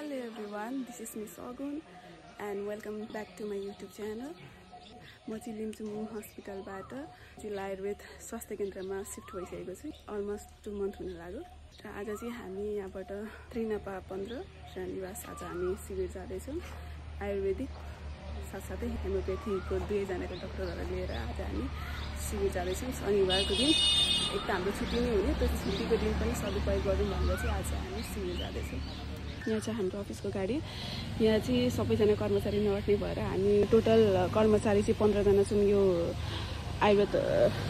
Hello everyone, this is Miss Agun and welcome back to my YouTube channel. म चाहिँ लिम्चुम हस्पिटलबाट जिल्ला आयुर्वेद स्वास्थ्य केन्द्रमा शिफ्ट भइसकेको छु। अलमोस्ट 2 मन्थ हुन लाग्यो। र आज चाहिँ हामी यहाँबाट त्रिनपा 15 रानीवास आज हामी शिविर जाँदैछौँ। आयुर्वेदिक साथसाथै होमियोप्याथीको 2 जनाको डाक्टरहरु लिएर आज हामी शिविर जाँदैछौँ। शनिबारको दिन एक त हाम्रो छुट्टी नै हुने, त्यो छुट्टीको दिन पनि सदुपयोग गरौँ भनेर चाहिँ आज हामी शिविर जाँदैछौँ। यहाँ चाहिँ हाम्रो अफिसको गाडी। यहाँ चाहिँ सबैजना कर्मचारी नअट्ने भएर हामी टोटल कर्मचारी चाहिँ 15 जना छौँ यो आयुर्वेद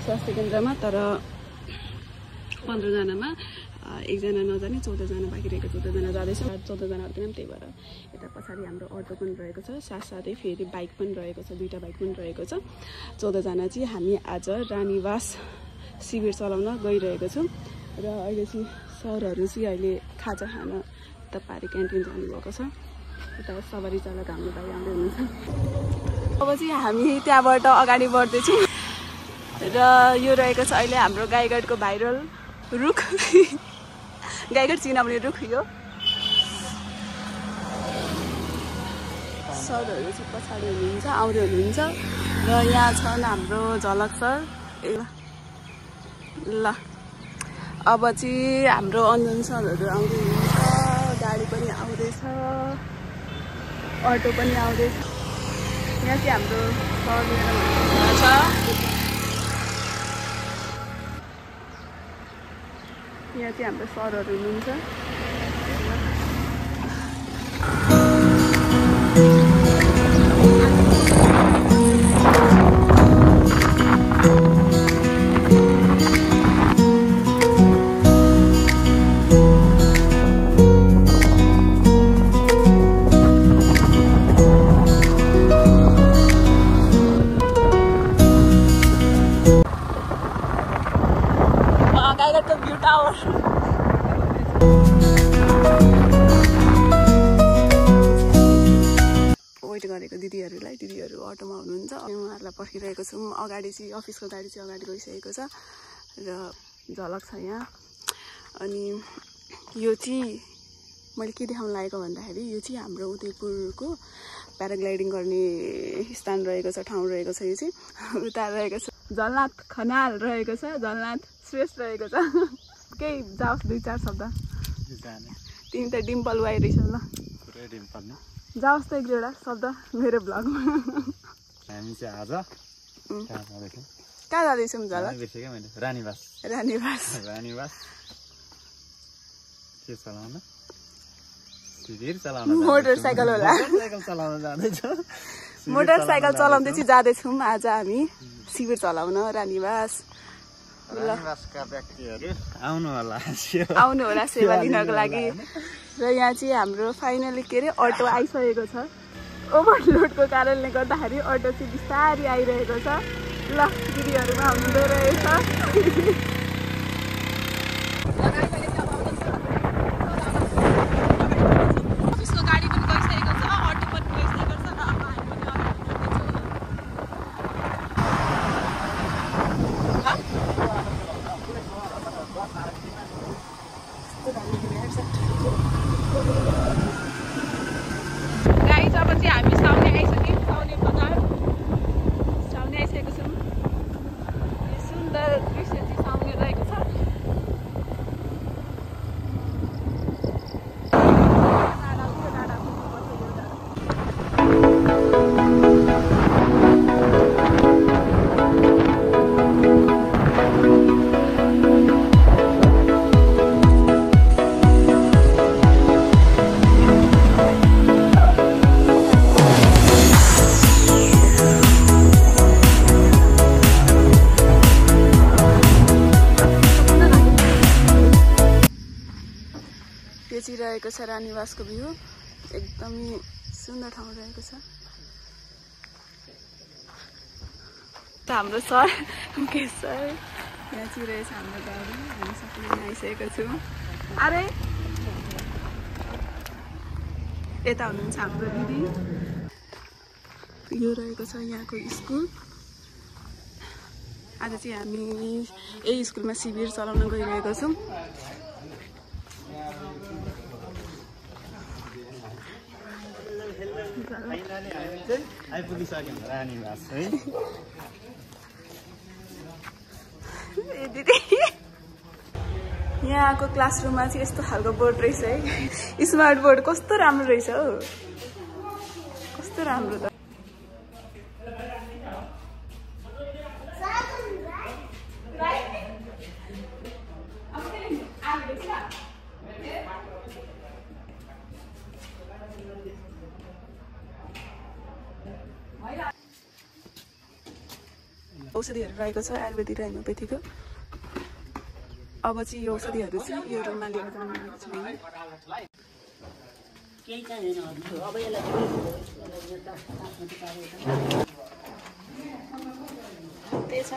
स्वास्थ्य केन्द्रमा। तर 15 जनामा एकजना नजाने 14 जना बाँकी रहेको, 14 जना जाँदैछौँ। 14 जना अर्को पनि त्यही भएर यता पछाडि हाम्रो अटो पनि रहेको छ, साथसाथै फेरि बाइक पनि रहेको छ, 2टा बाइक पनि रहेको छ। 14 जना चाहिँ हामी आज रानीवास शिविर चलाउन गइरहेको छौँ। र अहिले चाहिँ सरहरू चाहिँ अहिले खाजा खान पारी क्यान्टिन जानुभएको छ। यता सवारी चालक हाम्रो भाइ आउँदै हुनुहुन्छ। अब चाहिँ हामी त्यहाँबाट अगाडि बढ्दैछौँ र यो रहेको छ अहिले हाम्रो गाईघाटको भाइरल रुख। गाईघाट चिनाउने रुख यो। सरहरू चाहिँ पछाडि हुनुहुन्छ, आउँदै हुनुहुन्छ। र यहाँ छन् हाम्रो झलक सर। ल अब चाहिँ हाम्रो अन्जन सरहरू आउँदै हुनुहुन्छ। गाडी पनि आउँदैछ, अटो पनि आउँदैछ। यहाँ चाहिँ हाम्रो सर लिएर छ। यहाँ चाहिँ हाम्रो सरहरू हुनुहुन्छ। वेट गरेको दिदीहरू अटोमा हुनुहुन्छ। उहाँहरूलाई पर्खिरहेको छौँ। अगाडि चाहिँ अफिसको गाडी चाहिँ अगाडि गइसकेको छ र झलक छ यहाँ। अनि यो चाहिँ मैले के देखाउन लागेको भन्दाखेरि यो चाहिँ हाम्रो उदयपुरको प्याराग्लाइडिङ गर्ने स्थान रहेको छ, ठाउँ रहेको छ। यो चाहिँ उता रहेको छ झलनाथ खनाल रहेको छ, झलनाथ श्रेष्ठ रहेको छ। केही जाओस् 2-4 शब्द। तिमी त डिम्पल वाइ रहेछ ल, जाओस् त 1-2 शब्द मेरो भ्लगमा। हामी चाहिँ आज कहाँ जाँदैछौँ झलक? रानीवास के चलाउन? शिविर चलाउन। मोटरसाइकल होला। मोटरसाइकल चलाउँदै चाहिँ जाँदैछौँ आज हामी शिविर चलाउन रानीवास। रानीवासका व्यक्तिहरू आउनु होला सेवा लिनको लागि। र यहाँ चाहिँ हाम्रो फाइनली के अरे अटो आइसकेको छ। ओभरलोडको कारणले गर्दाखेरि अटो चाहिँ बिस्तारै आइरहेको छ। ल दिदीहरूमा हुँदो रहेछ। अफिसको गाडी पनि गइसकेको छ, अटो पनि गइसकेको छ। र अब हामी पनि गाइस अब चाहिँ हामी साउने आइसक्यौँ। साउने आइसकेको छौँ। यो सुन्दर दृश्य चाहिँ साउने रहेको छ। यो चाहिँ रहेको छ रानीवासको भ्यू। एकदमै सुन्दर ठाउँ रहेको छ। हाम्रो सर मुकेश सर यहाँ चाहिँ रहेछ हाम्रो गाडी। हामी सबैजना आइसकेको छौँ। अरे यता हुनुहुन्छ हाम्रो दिदी। यो रहेको छ यहाँको स्कुल। आज चाहिँ हामी यही स्कुलमा शिविर चलाउन गइरहेको छौँ। फाइनली हामी चाहिँ आइपुगिसक्यौँ रानीवास है। यहाँको क्लासरुममा चाहिँ यस्तो खालको बोर्ड रहेछ है। स्मार्ट बोर्ड कस्तो राम्रो रहेछ हौ, कस्तो राम्रो त। औषधिहरू रहेको छ आयुर्वेदिक र होमियोपेथीको। अब चाहिँ यो औषधिहरू चाहिँ यो रुममा लिएर जानुभएको छ है। त्यही छ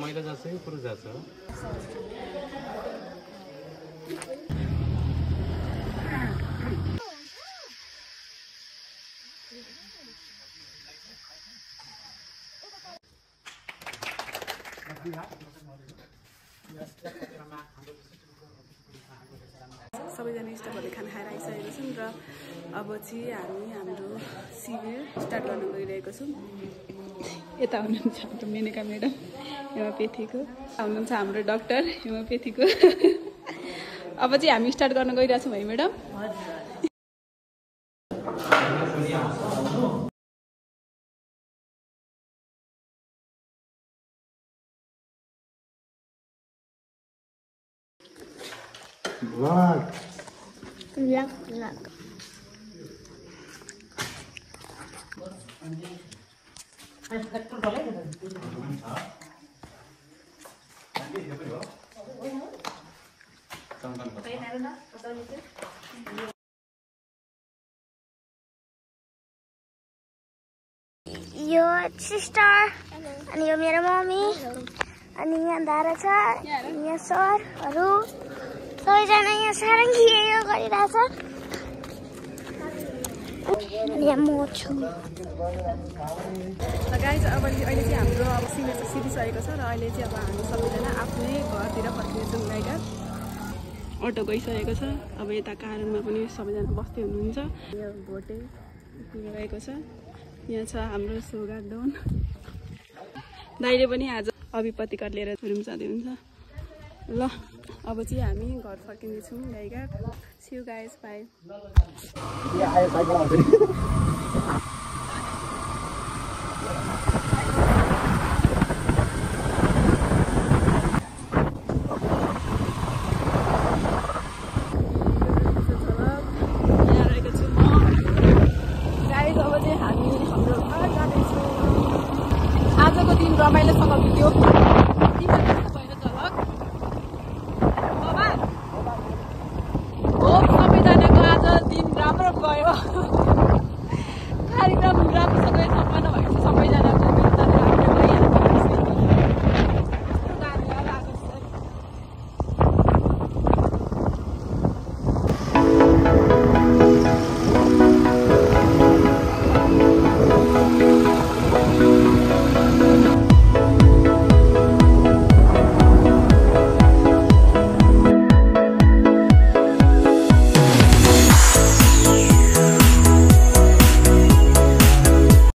मैला जान्छ कि पुरो जान्छ? सबैजना स्टाफहरूले खाना खाएर आइसकेको छौँ र अब चाहिँ हामी हाम्रो शिविर स्टार्ट गर्न गइरहेको छौँ। यता हुनुहुन्छ हाम्रो मेनका म्याडम होमियोपेथीको, हुनुहुन्छ हाम्रो डाक्टर होमियोपेथीको। अब चाहिँ हामी स्टार्ट गर्न गइरहेछौँ है म्याडम। यो सिस्टर अनि यो मेरो मम्मी अनि यहाँ दारा छ, यहाँ सरहरू सबैजना यहाँ सारङ्गी यो गरिरहेछ। अनि यहाँ म छु। गाइज अब अहिले चाहिँ हाम्रो अब शिविर सिधिसकेको छ र अहिले चाहिँ अब हामी सबैजना आफ्नै घरतिर फर्किनेछौँ। गाईघाट अटो गइसकेको छ। अब यता कारणमा पनि सबैजना बस्दै हुनुहुन्छ। यो भोटे गएको छ। यहाँ छ हाम्रो सुगा डोन दाइले पनि आज अभिपतिकर लिएर रुम जाँदै हुन्छ। ल अब चाहिँ हामी घर फर्किँदैछौँ Gaighat. See you guys, bye. आजको दिन रमाइलोसँग बित्यो।